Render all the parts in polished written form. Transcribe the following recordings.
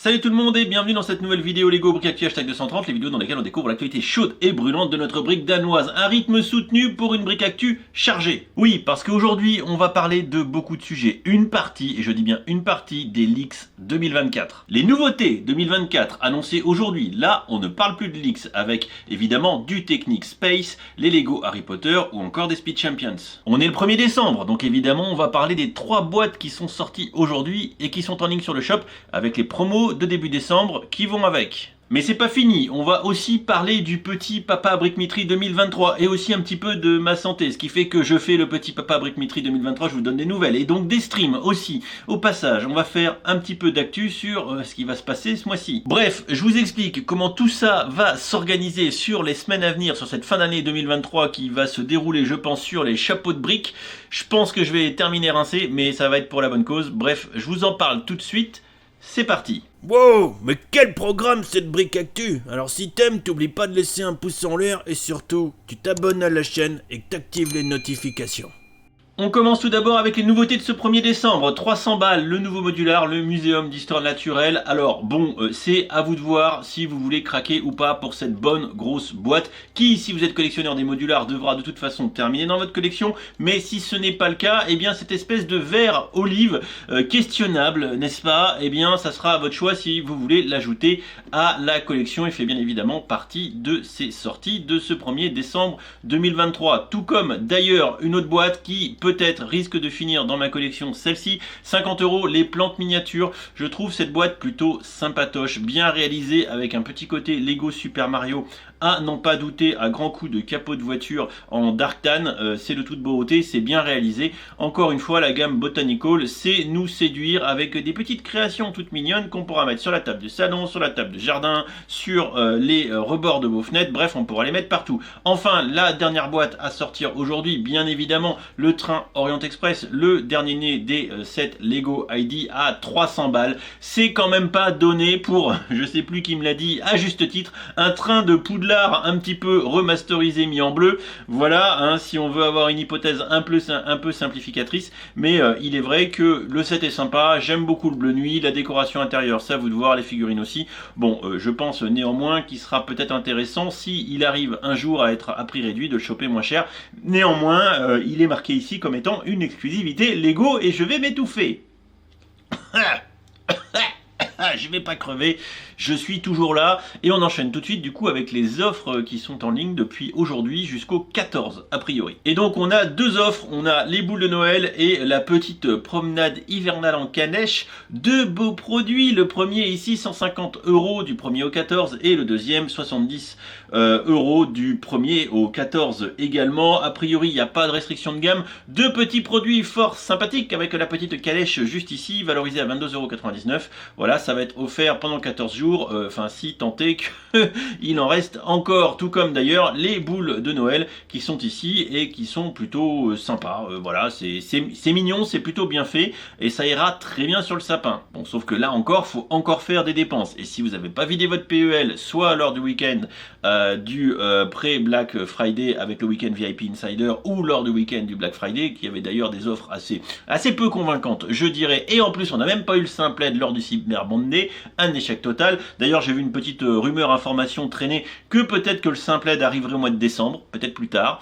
Salut tout le monde et bienvenue dans cette nouvelle vidéo Lego Brick Actu #230, les vidéos dans lesquelles on découvre l'actualité chaude et brûlante de notre brique danoise. Un rythme soutenu pour une brique actu chargée. Oui, parce qu'aujourd'hui on va parler de beaucoup de sujets. Une partie, et je dis bien une partie, des leaks 2024. Les nouveautés 2024 annoncées aujourd'hui. Là, on ne parle plus de leaks avec évidemment du Technic Space, les Lego Harry Potter ou encore des Speed Champions. On est le 1er décembre, donc évidemment on va parler des 3 boîtes qui sont sorties aujourd'hui et qui sont en ligne sur le shop avec les promos de début décembre qui vont avec. Mais c'est pas fini, on va aussi parler du petit Papa Brickmitry 2023 et aussi un petit peu de ma santé, ce qui fait que je fais le petit Papa Brickmitry 2023, je vous donne des nouvelles et donc des streams aussi. Au passage, on va faire un petit peu d'actu sur ce qui va se passer ce mois-ci. Bref, je vous explique comment tout ça va s'organiser sur les semaines à venir, sur cette fin d'année 2023 qui va se dérouler, je pense, sur les chapeaux de briques. Je pense que je vais terminer rincé, mais ça va être pour la bonne cause. Bref, je vous en parle tout de suite. C'est parti. Wow, mais quel programme cette brique actu! Alors si t'aimes, t'oublies pas de laisser un pouce en l'air et surtout, tu t'abonnes à la chaîne et que t'actives les notifications. On commence tout d'abord avec les nouveautés de ce 1er décembre. 300 balles, le nouveau modular, le Muséum d'Histoire Naturelle. Alors bon, c'est à vous de voir si vous voulez craquer ou pas pour cette bonne grosse boîte qui, si vous êtes collectionneur des modulars, devra de toute façon terminer dans votre collection. Mais si ce n'est pas le cas, eh bien cette espèce de verre olive questionnable, n'est-ce pas? Eh bien ça sera à votre choix si vous voulez l'ajouter à la collection. Il fait bien évidemment partie de ces sorties de ce 1er décembre 2023. Tout comme d'ailleurs une autre boîte qui peut-être risque de finir dans ma collection, celle-ci, 50 €, les plantes miniatures. Je trouve cette boîte plutôt sympatoche, bien réalisée avec un petit côté Lego Super Mario à n'en pas douter, à grands coups de capot de voiture en dark tan. C'est de toute beauté, c'est bien réalisé. Encore une fois, la gamme Botanical sait nous séduire avec des petites créations toutes mignonnes qu'on pourra mettre sur la table de salon, sur la table de jardin, sur les rebords de vos fenêtres. Bref, on pourra les mettre partout. Enfin, la dernière boîte à sortir aujourd'hui, bien évidemment, le train Orient Express, le dernier né des 7 Lego ID à 300 balles. C'est quand même pas donné pour, je sais plus qui me l'a dit, à juste titre, un train de Poudlard un petit peu remasterisé, mis en bleu. Voilà, hein, si on veut avoir une hypothèse un peu simplificatrice, mais il est vrai que le set est sympa, j'aime beaucoup le bleu nuit, la décoration intérieure, ça vous de voir, les figurines aussi. Bon, je pense néanmoins qu'il sera peut-être intéressant si il arrive un jour à être à prix réduit de le choper moins cher. Néanmoins, il est marqué ici comme étant une exclusivité Lego et je vais m'étouffer. Je vais pas crever, je suis toujours là et on enchaîne tout de suite du coup avec les offres qui sont en ligne depuis aujourd'hui jusqu'au 14 a priori. Et donc on a deux offres, on a les boules de Noël et la petite promenade hivernale en canèche. Deux beaux produits, le premier ici 150 € du 1er au 14 et le deuxième 70 € du 1er au 14 également. A priori il n'y a pas de restriction de gamme. Deux petits produits fort sympathiques avec la petite calèche juste ici valorisée à 22,99 €. Voilà, ça va être offert pendant 14 jours, enfin si tant est qu'il en reste encore, tout comme d'ailleurs les boules de Noël qui sont ici et qui sont plutôt sympas. Voilà, c'est mignon, c'est plutôt bien fait et ça ira très bien sur le sapin. Bon, sauf que là encore, faut encore faire des dépenses. Et si vous n'avez pas vidé votre PEL, soit lors du week-end du pré-Black Friday avec le week-end VIP Insider ou lors du week-end du Black Friday, qui avait d'ailleurs des offres assez peu convaincantes, je dirais. Et en plus, on n'a même pas eu le Simpled lors du Cyber Monday, un échec total. D'ailleurs, j'ai vu une petite rumeur, information traîner que peut-être que le Simpled arriverait au mois de décembre, peut-être plus tard.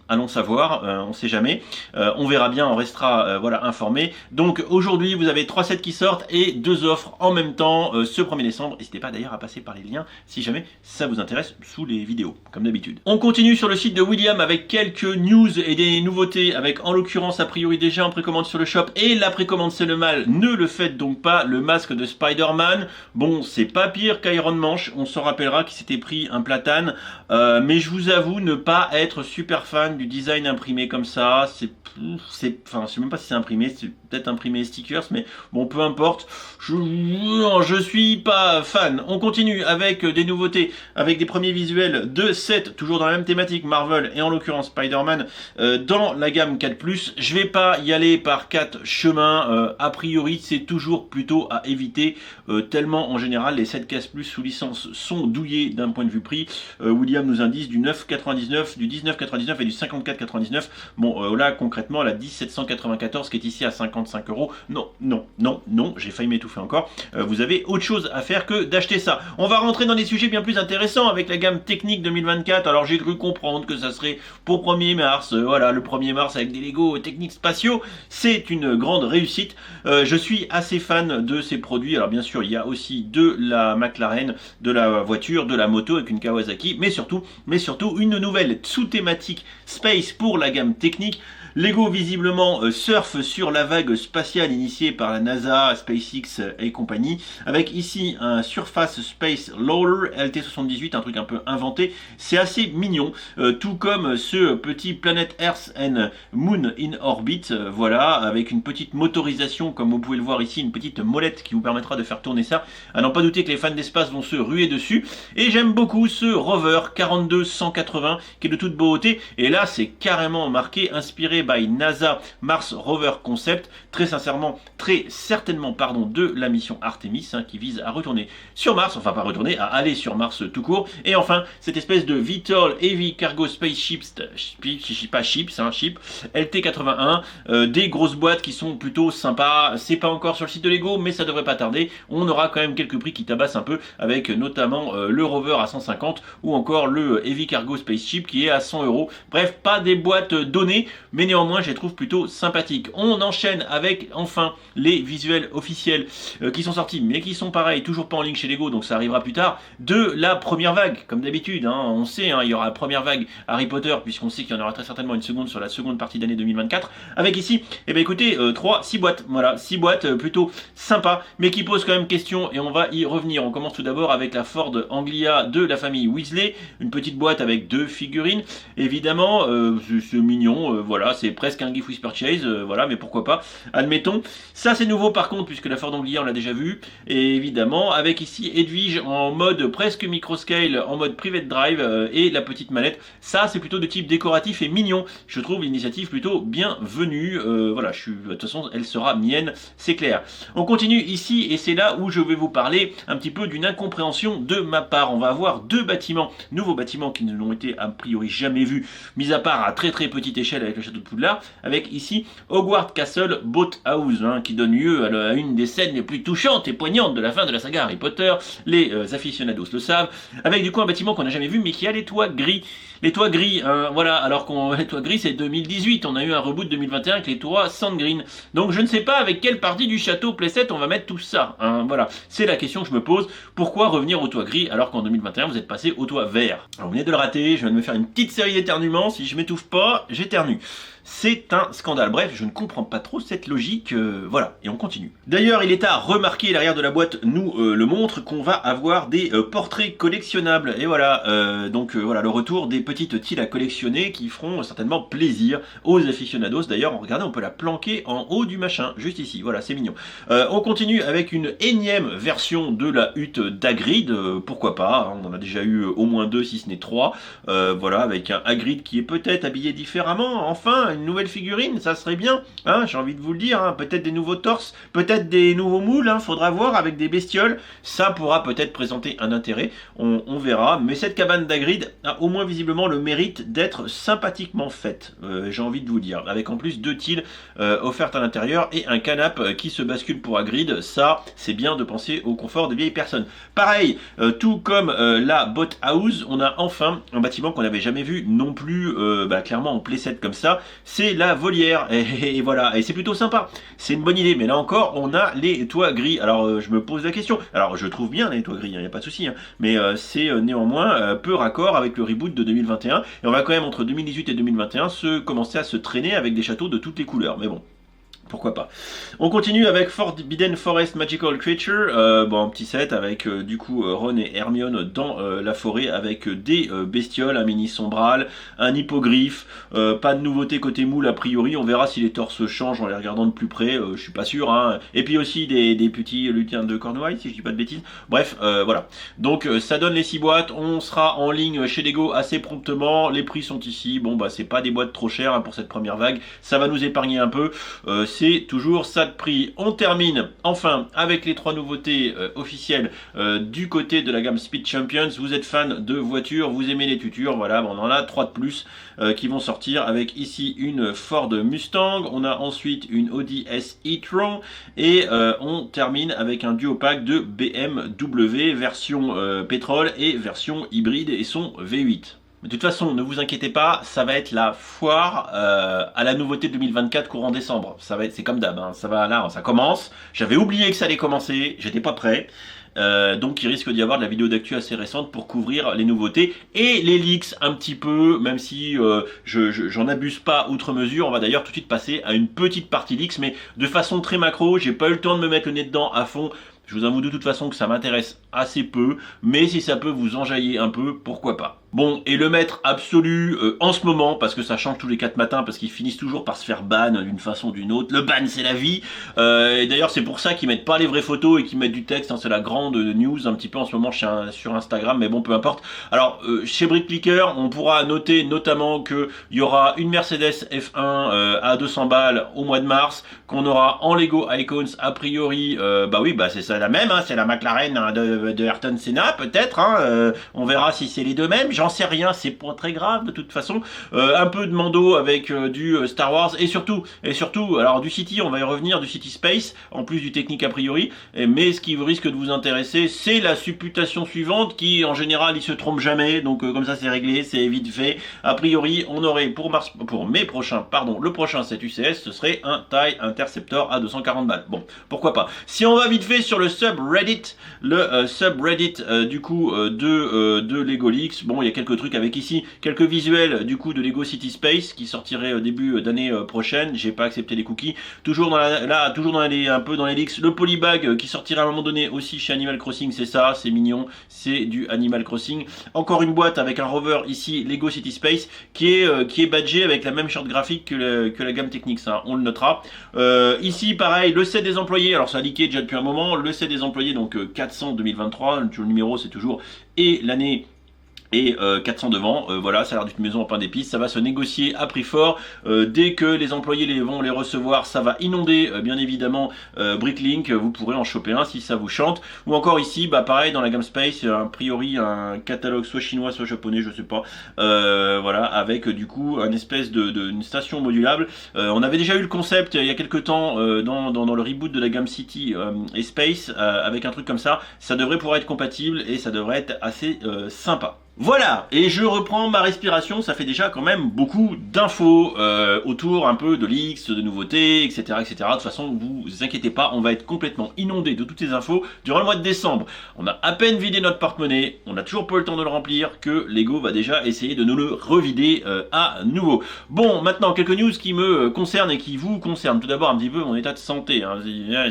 Allons savoir, on sait jamais. On verra bien, on restera voilà, informé. Donc aujourd'hui, vous avez 3 sets qui sortent et 2 offres en même temps ce 1er décembre. N'hésitez pas d'ailleurs à passer par les liens si jamais ça vous intéresse sous les vidéos, comme d'habitude. On continue sur le site de William avec quelques news et des nouveautés, avec en l'occurrence a priori déjà en précommande sur le shop, et la précommande c'est le mal, ne le faites donc pas, le masque de Spider-Man. Bon, c'est pas pire qu'Iron Manche, on s'en rappellera qu'il s'était pris un platane, mais je vous avoue ne pas être super fan du design imprimé comme ça. Enfin, je sais même pas si c'est imprimé, c'est peut-être imprimé stickers, mais bon, peu importe, je suis pas fan. On continue avec des nouveautés, avec des premiers visuels de 7, toujours dans la même thématique Marvel, et en l'occurrence Spider-Man, dans la gamme 4+. Je vais pas y aller par 4 chemins, a priori c'est toujours plutôt à éviter, tellement en général les 7 cases plus sous licence sont douillés d'un point de vue prix. William nous indique du 9,99, du 19,99 et du 54,99. Bon, là concrètement la 10,794 qui est ici à 55 €. Non, non, non, non, j'ai failli m'étouffer encore. Vous avez autre chose à faire que d'acheter ça. On va rentrer dans des sujets bien plus intéressants avec la gamme technique 2024. Alors j'ai cru comprendre que ça serait pour 1er mars. Voilà, le 1er mars avec des Lego techniques spatiaux. C'est une grande réussite. Je suis assez fan de ces produits. Alors bien sûr, il y a aussi de la McLaren, de la voiture, de la moto avec une Kawasaki, mais surtout une nouvelle sous-thématique Space pour la gamme technique. Lego visiblement surfe sur la vague spatiale initiée par la NASA, SpaceX et compagnie, avec ici un Surface Space Loader LT78, un truc un peu inventé. C'est assez mignon, tout comme ce petit Planet Earth and Moon in Orbit, voilà, avec une petite motorisation, comme vous pouvez le voir ici, une petite molette qui vous permettra de faire tourner ça. À n'en pas douter que les fans d'espace vont se ruer dessus. Et j'aime beaucoup ce rover 42180 qui est de toute beauté. Et là, c'est carrément marqué inspiré by NASA Mars Rover Concept, très certainement de la mission Artemis, qui vise à retourner sur Mars, enfin pas retourner, à aller sur Mars tout court. Et enfin, cette espèce de VTOL Heavy Cargo Spaceship, ship, LT81, des grosses boîtes qui sont plutôt sympas. C'est pas encore sur le site de Lego, mais ça devrait pas tarder. On aura quand même quelques prix qui tabassent un peu, avec notamment le rover à 150 ou encore le Heavy Cargo Spaceship qui est à 100 €. Bref, pas des boîtes données, mais néanmoins je les trouve plutôt sympathiques. On enchaîne avec enfin les visuels officiels qui sont sortis, mais qui sont pareils, toujours pas en ligne chez Lego, donc ça arrivera plus tard, de la première vague, comme d'habitude. On sait, il y aura la première vague Harry Potter, puisqu'on sait qu'il y en aura très certainement une seconde sur la seconde partie d'année 2024, avec ici, écoutez, 6 boîtes, voilà, 6 boîtes plutôt sympas, mais qui posent quand même question, et on va y revenir. On commence tout d'abord avec la Ford Anglia de la famille Weasley, une petite boîte avec 2 figurines, évidemment, c'est mignon, voilà, c'est presque un gift with purchase, voilà, mais pourquoi pas, admettons. Ça c'est nouveau par contre, puisque la Ford Anglia on l'a déjà vu, et évidemment avec ici Edwige en mode presque microscale, en mode private drive, et la petite mallette. Ça c'est plutôt de type décoratif et mignon. Je trouve l'initiative plutôt bienvenue. Voilà, de toute façon elle sera mienne, c'est clair. On continue ici, et c'est là où je vais vous parler un petit peu d'une incompréhension de ma part. On va avoir 2 bâtiments, nouveaux bâtiments qui ne l'ont été a priori jamais vus, mis à part à très petite échelle avec le château de Poudlard, avec ici Hogwarts Castle Boat House, qui donne lieu à une des scènes les plus touchantes et poignantes de la fin de la saga Harry Potter. Les aficionados le savent, avec du coup un bâtiment qu'on n'a jamais vu, mais qui a les toits gris. Les toits gris, voilà, alors que les toits gris c'est 2018, on a eu un reboot 2021 avec les toits sand green. Donc je ne sais pas avec quelle partie du château Playset on va mettre tout ça, voilà. C'est la question que je me pose, pourquoi revenir au toit gris alors qu'en 2021 vous êtes passé au toit vert? Alors vous venez de le rater, je viens de me faire une petite série d'éternuements, si je m'étouffe pas, j'éternue. C'est un scandale. Bref, je ne comprends pas trop cette logique. Voilà, et on continue. D'ailleurs, il est à remarquer, l'arrière de la boîte nous le montre, qu'on va avoir des portraits collectionnables. Et voilà, donc voilà le retour des petites tiles à collectionner qui feront certainement plaisir aux aficionados. D'ailleurs, regardez, on peut la planquer en haut du machin, juste ici. Voilà, c'est mignon. On continue avec une énième version de la hutte d'Hagrid. Pourquoi pas, on en a déjà eu au moins 2, si ce n'est 3. Voilà, avec un Hagrid qui est peut-être habillé différemment. Enfin, une nouvelle figurine, ça serait bien, j'ai envie de vous le dire, peut-être des nouveaux torses, peut-être des nouveaux moules, faudra voir, avec des bestioles, ça pourra peut-être présenter un intérêt, on verra, mais cette cabane d'Hagrid a au moins visiblement le mérite d'être sympathiquement faite, j'ai envie de vous dire, avec en plus 2 tiles offertes à l'intérieur et un canapé qui se bascule pour Hagrid. Ça c'est bien de penser au confort des vieilles personnes. Pareil, tout comme la Boat House, on a enfin un bâtiment qu'on n'avait jamais vu non plus, clairement en playset comme ça. C'est la volière, et voilà, et c'est plutôt sympa, c'est une bonne idée, mais là encore, on a les toits gris. Alors je me pose la question, alors je trouve bien les toits gris, il n'y a pas de souci, mais c'est néanmoins peu raccord avec le reboot de 2021, et on va quand même entre 2018 et 2021 commencer à se traîner avec des châteaux de toutes les couleurs, mais bon. Pourquoi pas. On continue avec Forbidden Forest Magical Creature, un petit set avec du coup Ron et Hermione dans la forêt avec des bestioles, un mini sombral, un hippogriffe, pas de nouveauté côté moule a priori, on verra si les torses changent en les regardant de plus près, je suis pas sûr, et puis aussi des petits lutins de Cornouailles si je dis pas de bêtises, bref, voilà. Donc ça donne les 6 boîtes, on sera en ligne chez Lego assez promptement, les prix sont ici, bon c'est pas des boîtes trop chères pour cette première vague, ça va nous épargner un peu, c'est toujours ça de prix. On termine enfin avec les 3 nouveautés officielles du côté de la gamme Speed Champions. Vous êtes fan de voitures, vous aimez les tutures, voilà, on en a 3 de plus qui vont sortir avec ici une Ford Mustang, on a ensuite une Audi S e-tron et on termine avec un duo-pack de BMW version pétrole et version hybride et son V8. De toute façon, ne vous inquiétez pas, ça va être la foire à la nouveauté 2024 courant décembre. C'est comme d'hab, hein. Ça commence. J'avais oublié que ça allait commencer, j'étais pas prêt. Donc il risque d'y avoir de la vidéo d'actu assez récente pour couvrir les nouveautés et les leaks un petit peu, même si j'en abuse pas outre mesure. On va d'ailleurs tout de suite passer à une petite partie leaks, mais de façon très macro. J'ai pas eu le temps de me mettre le nez dedans à fond. Je vous avoue de toute façon que ça m'intéresse assez peu, mais si ça peut vous enjailler un peu, pourquoi pas. Bon, et le maître absolu en ce moment, parce que ça change tous les 4 matins, parce qu'ils finissent toujours par se faire ban d'une façon ou d'une autre. Le ban, c'est la vie. Et d'ailleurs, c'est pour ça qu'ils mettent pas les vraies photos et qu'ils mettent du texte. Hein, c'est la grande news un petit peu en ce moment sur Instagram, mais bon, peu importe. Alors, chez BrickClicker, on pourra noter notamment qu'il y aura une Mercedes F1 à 200 balles au mois de mars, qu'on aura en Lego Icons, a priori, c'est ça la même, hein, c'est la McLaren hein, de Ayrton Senna, peut-être. Hein, on verra si c'est les deux mêmes. J'en sais rien, c'est pas très grave de toute façon. Un peu de Mando avec du Star Wars et surtout, alors du City, on va y revenir, du City Space, en plus du technique a priori. Mais ce qui risque de vous intéresser, c'est la supputation suivante qui, en général, il se trompe jamais. Donc comme ça, c'est réglé, c'est vite fait. A priori, on aurait pour mai prochain, le prochain 7 UCS, ce serait un TIE Interceptor à 240 balles. Bon, pourquoi pas. Si on va vite fait sur le subreddit, du coup de Lego Leaks, bon, il y a quelques trucs avec ici, quelques visuels du coup de Lego City Space qui sortirait au début d'année prochaine. J'ai pas accepté les cookies. Toujours dans un peu dans les leaks, le polybag qui sortirait à un moment donné aussi chez Animal Crossing, c'est ça, c'est mignon, c'est du Animal Crossing. Encore une boîte avec un rover ici, Lego City Space, qui est badgé avec la même charte graphique que la gamme technique, ça, on le notera. Ici, pareil, le set des employés, alors ça a leaké déjà depuis un moment, le set des employés, donc 400 2023, le numéro c'est toujours et l'année et 400 devant, voilà, ça a l'air d'une maison en pain d'épices, ça va se négocier à prix fort, dès que les employés vont les recevoir, ça va inonder bien évidemment Bricklink, vous pourrez en choper un si ça vous chante, ou encore ici, pareil dans la gamme Space, a priori un catalogue soit chinois soit japonais, je sais pas, voilà, avec du coup une espèce une station modulable. On avait déjà eu le concept il y a quelques temps dans le reboot de la gamme City et Space, avec un truc comme ça devrait pouvoir être compatible et ça devrait être assez sympa. Voilà, et je reprends ma respiration, ça fait déjà quand même beaucoup d'infos autour un peu de leaks, de nouveautés, etc., etc. De toute façon, vous inquiétez pas, on va être complètement inondé de toutes ces infos durant le mois de décembre. On a à peine vidé notre porte-monnaie, on n'a toujours pas le temps de le remplir, que Lego va déjà essayer de nous le revider à nouveau. Bon, maintenant, quelques news qui me concernent et qui vous concernent. Tout d'abord, un petit peu mon état de santé. Hein.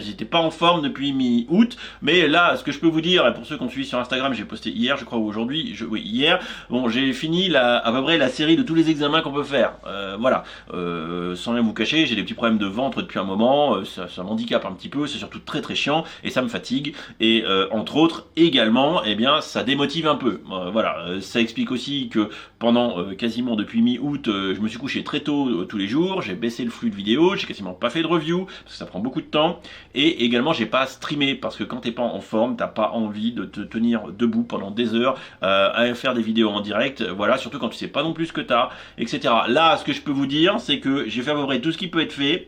J'étais pas en forme depuis mi-août, mais là, ce que je peux vous dire, et pour ceux qui ont suivi sur Instagram, j'ai posté hier, je crois, ou aujourd'hui, hier, bon, j'ai fini à peu près la série de tous les examens qu'on peut faire. Voilà, sans rien vous cacher, j'ai des petits problèmes de ventre depuis un moment, ça m'handicape un petit peu, c'est surtout très très chiant et ça me fatigue. Et entre autres également, eh bien, ça démotive un peu. Voilà, ça explique aussi que pendant quasiment depuis mi-août, je me suis couché très tôt tous les jours, j'ai baissé le flux de vidéos, j'ai quasiment pas fait de review parce que ça prend beaucoup de temps. Et également, j'ai pas streamé parce que quand t'es pas en forme, t'as pas envie de te tenir debout pendant des heures à faire des vidéos en direct, voilà, surtout quand tu sais pas non plus ce que t'as, etc. Là, ce que je peux vous dire, c'est que j'ai fait à peu près tout ce qui peut être fait,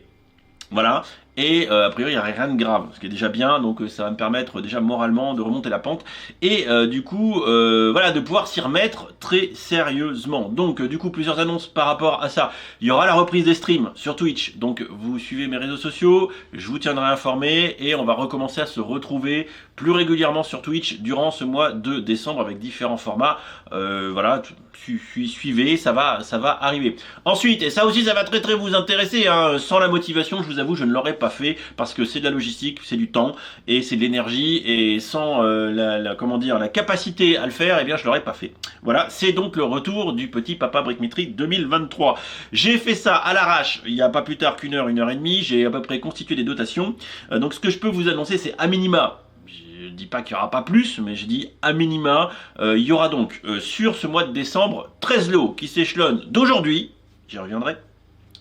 voilà, et a priori il n'y a rien de grave, ce qui est déjà bien, donc ça va me permettre déjà moralement de remonter la pente, et du coup, voilà, de pouvoir s'y remettre très sérieusement. Donc du coup, plusieurs annonces par rapport à ça. Il y aura la reprise des streams sur Twitch, donc vous suivez mes réseaux sociaux, je vous tiendrai informé, et on va recommencer à se retrouver plus régulièrement sur Twitch durant ce mois de décembre avec différents formats. Voilà, suivez, ça va arriver. Ensuite, et ça aussi ça va très très vous intéresser, hein, sans la motivation, je vous avoue, je ne l'aurais pas fait parce que c'est de la logistique, c'est du temps et c'est de l'énergie, et sans la capacité à le faire, eh bien je l'aurais pas fait. Voilà, c'est donc le retour du petit Papa Brickmetry 2023. J'ai fait ça à l'arrache, il n'y a pas plus tard qu'une heure et demie, j'ai à peu près constitué des dotations. Donc ce que je peux vous annoncer, c'est à minima, je dis pas qu'il n'y aura pas plus, mais je dis à minima, il y aura donc sur ce mois de décembre 13 lots qui s'échelonnent d'aujourd'hui, j'y reviendrai,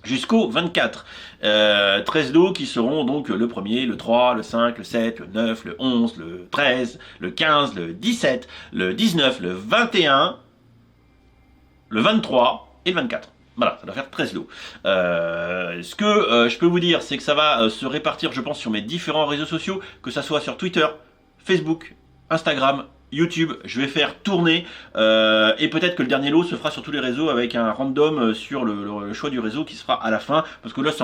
jusqu'au 24. 13 lots qui seront donc le 1er, le 3, le 5, le 7, le 9, le 11, le 13, le 15, le 17, le 19, le 21, le 23 et le 24. Voilà, ça doit faire 13 lots. Ce que je peux vous dire, c'est que ça va se répartir, je pense, sur mes différents réseaux sociaux, que ça soit sur Twitter, Facebook, Instagram, YouTube, je vais faire tourner et peut-être que le dernier lot se fera sur tous les réseaux avec un random sur le choix du réseau qui se fera à la fin, parce que là c'est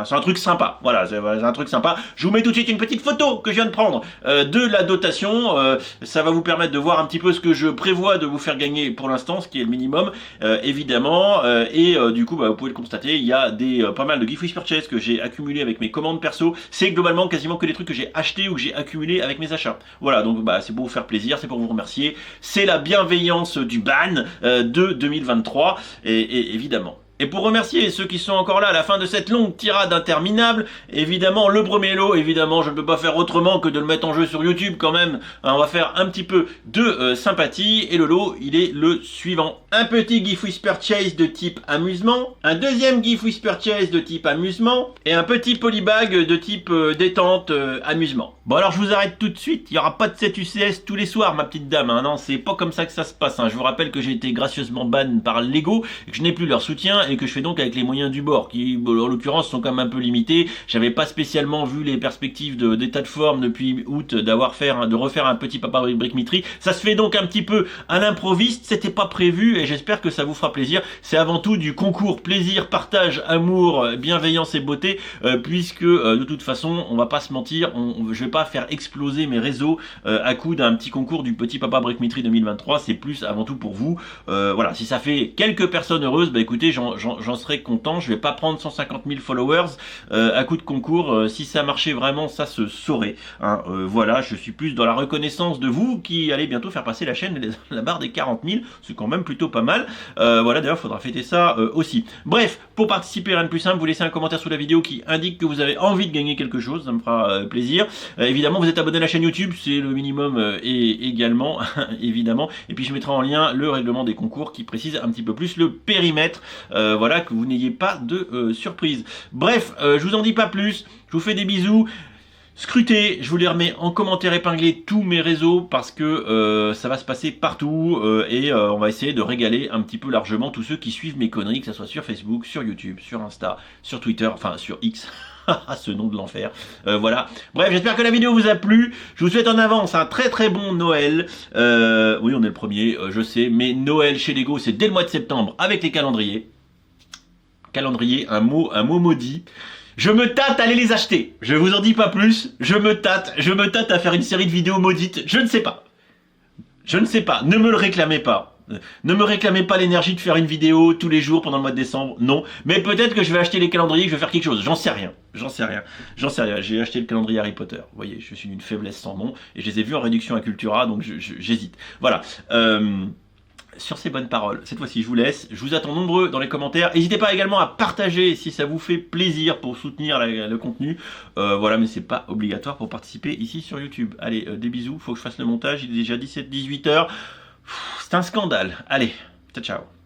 c'est un truc sympa, voilà, c'est un truc sympa. Je vous mets tout de suite une petite photo que je viens de prendre de la dotation, ça va vous permettre de voir un petit peu ce que je prévois de vous faire gagner pour l'instant, ce qui est le minimum évidemment, et du coup vous pouvez le constater, il y a pas mal de gift with purchase que j'ai accumulé avec mes commandes perso, c'est globalement quasiment que des trucs que j'ai achetés ou que j'ai accumulé avec mes achats. Voilà, donc c'est pour vous faire plaisir, c'est pour vous remercier, c'est la bienveillance du ban de 2023 et évidemment. Et pour remercier ceux qui sont encore là à la fin de cette longue tirade interminable, évidemment le premier lot, évidemment je ne peux pas faire autrement que de le mettre en jeu sur YouTube quand même, hein, on va faire un petit peu de sympathie, et le lot il est le suivant. Un petit gift with purchase de type amusement, un deuxième gift with purchase de type amusement, et un petit polybag de type détente amusement. Bon alors je vous arrête tout de suite, il n'y aura pas de 7 UCS tous les soirs ma petite dame, hein. Non c'est pas comme ça que ça se passe, hein. Je vous rappelle que j'ai été gracieusement ban par Lego, et que je n'ai plus leur soutien, et que je fais donc avec les moyens du bord, qui en l'occurrence sont quand même un peu limités. J'avais pas spécialement vu les perspectives d'état de forme depuis août de refaire un petit papa brick-mitri. Ça se fait donc un petit peu à l'improviste, c'était pas prévu, et j'espère que ça vous fera plaisir. C'est avant tout du concours plaisir, partage, amour, bienveillance et beauté, puisque de toute façon, on va pas se mentir, je vais pas faire exploser mes réseaux à coup d'un petit concours du petit papa brick-mitri 2023, c'est plus avant tout pour vous. Voilà, si ça fait quelques personnes heureuses, bah écoutez, j'en serais content. Je vais pas prendre 150 000 followers à coup de concours. Si ça marchait vraiment, ça se saurait, hein. Voilà, je suis plus dans la reconnaissance de vous qui allez bientôt faire passer la chaîne la barre des 40 000, c'est quand même plutôt pas mal. Voilà, d'ailleurs, il faudra fêter ça aussi. Bref, pour participer, rien de plus simple, vous laissez un commentaire sous la vidéo qui indique que vous avez envie de gagner quelque chose, ça me fera plaisir. Évidemment, vous êtes abonné à la chaîne YouTube, c'est le minimum et également, évidemment. Et puis je mettrai en lien le règlement des concours qui précise un petit peu plus le périmètre. Voilà, que vous n'ayez pas de surprise. Bref, je vous en dis pas plus, je vous fais des bisous. Scrutez, je vous les remets en commentaire épinglé tous mes réseaux parce que ça va se passer partout et on va essayer de régaler un petit peu largement tous ceux qui suivent mes conneries, que ce soit sur Facebook, sur YouTube, sur Insta, sur Twitter, enfin sur X. Ce nom de l'enfer. Voilà. Bref, j'espère que la vidéo vous a plu. Je vous souhaite en avance un très très bon Noël. Oui, on est le premier, je sais, mais Noël chez Lego, c'est dès le mois de septembre avec les calendriers. Calendrier, un mot maudit. Je me tâte à aller les acheter. Je vous en dis pas plus. Je me tâte à faire une série de vidéos maudites. Je ne sais pas. Ne me le réclamez pas. Ne me réclamez pas l'énergie de faire une vidéo tous les jours pendant le mois de décembre. Non. Mais peut-être que je vais acheter les calendriers, que je vais faire quelque chose. J'en sais rien. J'ai acheté le calendrier Harry Potter. Vous voyez, je suis d'une faiblesse sans nom. Et je les ai vus en réduction à Cultura, donc j'hésite. Voilà. Sur ces bonnes paroles, cette fois-ci je vous laisse, je vous attends nombreux dans les commentaires, n'hésitez pas également à partager si ça vous fait plaisir pour soutenir le contenu, voilà, mais c'est pas obligatoire pour participer ici sur YouTube. Allez, des bisous, faut que je fasse le montage, il est déjà 17-18 heures, c'est un scandale, allez, ciao ciao.